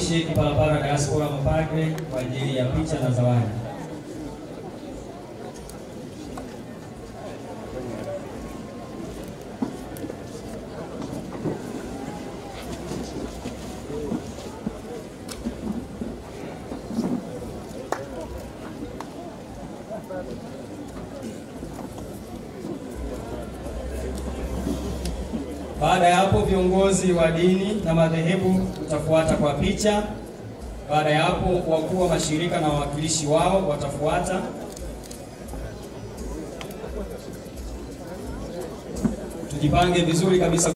Niwakaribishe Kipalapala Diaspora mapadre kwa ajili ya picha na zawadi. Baada ya hapo viongozi wa dini na madhehebu utafuata kwa picha. Baada ya hapo wakuu wa mashirika na wawakilishi wao watafuata. Tujipange vizuri kabisa.